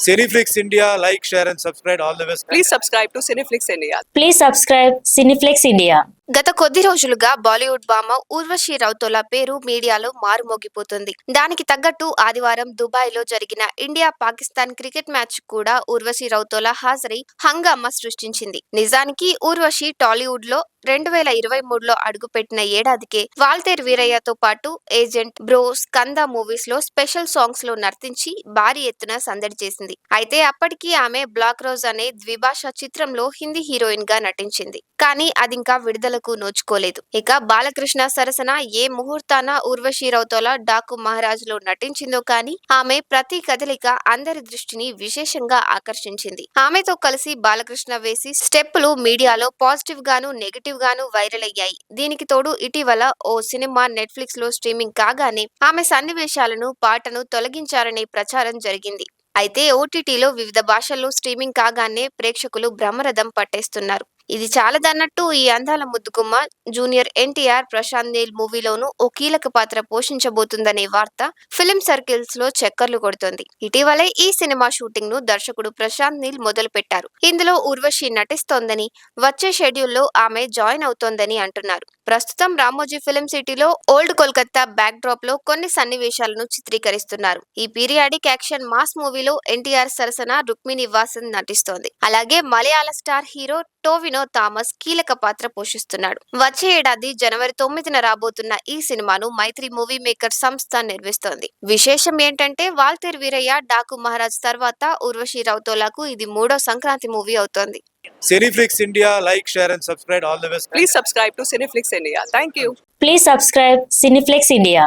Cineflix India, like, share, and subscribe. All the best. Please subscribe to Cineflix India. Please subscribe Cineflix India. గత కొద్ది రోజులుగా బాలీవుడ్ భామ ఊర్వశి రౌతేలా పేరు మీడియాలో మారుమోగిపోతుంది. దానికి తగ్గట్టు ఆదివారం దుబాయ్ లో జరిగిన ఇండియా పాకిస్తాన్ క్రికెట్ మ్యాచ్ కూడా ఊర్వశి రౌతేలా హాజరై హంగామా సృష్టించింది. నిజానికి ఊర్వశి టాలీవుడ్ లో 2023లో అడుగుపెట్టిన ఏడాదికే వాల్తేర్ వీరయ్యతో పాటు ఏజెంట్, బ్రో, స్కంద మూవీస్ లో స్పెషల్ సాంగ్స్ లో నర్తించి భారీ ఎత్తున సందడి చేసింది. అయితే అప్పటికి ఆమె బ్లాక్ రోజ్ అనే ద్విభాషా చిత్రంలో హిందీ హీరోయిన్ గా నటించింది. కానీ అదింకా విడుదలకు నోచుకోలేదు. ఇక బాలకృష్ణ సరసన ఏ ముహూర్తాన ఊర్వశి రౌతేలా డాకు మహారాజ్ లో నటించిందో కానీ ఆమె ప్రతి కదలిక అందరి దృష్టిని విశేషంగా ఆకర్షించింది. ఆమెతో కలిసి బాలకృష్ణ వేసి స్టెప్పులు మీడియాలో పాజిటివ్ గాను నెగటివ్ గాను వైరల్ అయ్యాయి. దీనికి తోడు ఇటీవల ఓ సినిమా నెట్ఫ్లిక్స్ లో స్ట్రీమింగ్ కాగానే ఆమె సన్నివేశాలను, పాటను తొలగించారనే ప్రచారం జరిగింది. అయితే ఓటీటీలో వివిధ భాషల్లో స్ట్రీమింగ్ కాగానే ప్రేక్షకులు బ్రహ్మరథం పట్టేస్తున్నారు. ఇది చాలదన్నట్టు ఈ అందాల ముద్దుగుమ్మ జూనియర్ ఎన్టీఆర్, ప్రశాంత్ నీల్ మూవీలోనూ ఓ కీలక పాత్ర పోషించబోతుందనే వార్త ఫిల్మ్ సర్కిల్స్ లో చక్కర్లు కొడుతోంది. ఇటీవలే ఈ సినిమా షూటింగ్ ను దర్శకుడు ప్రశాంత్ నీల్ మొదలు పెట్టారు. ఇందులో ఊర్వశి నటిస్తోందని, వచ్చే షెడ్యూల్లో ఆమె జాయిన్ అవుతోందని అంటున్నారు. ప్రస్తుతం రామోజీ ఫిల్మ్ సిటీలో ఓల్డ్ కోల్కతా బ్యాక్ డ్రాప్ లో కొన్ని సన్నివేశాలను చిత్రీకరిస్తున్నారు. ఈ పీరియాడిక్ యాక్షన్ మాస్ మూవీలో ఎన్టీఆర్ సరసన రుక్మిణి వాసన్ నటిస్తోంది. అలాగే మలయాళ స్టార్ హీరో టోవినో థామస్ కీలక పాత్ర పోషిస్తున్నాడు. వచ్చే ఏడాది జనవరి 9న రాబోతున్న ఈ సినిమాను మైత్రి మూవీ మేకర్ సంస్థ నిర్మిస్తోంది. విశేషం ఏంటంటే వాల్తేర్ వీరయ్య, డాకు మహారాజ్ తర్వాత ఊర్వశి రౌతేలాకు ఇది 3వ సంక్రాంతి మూవీ అవుతోంది. Cineflix India, like, share, and subscribe. All the best. Please subscribe to Cineflix India. Thank you. Please subscribe Cineflix India.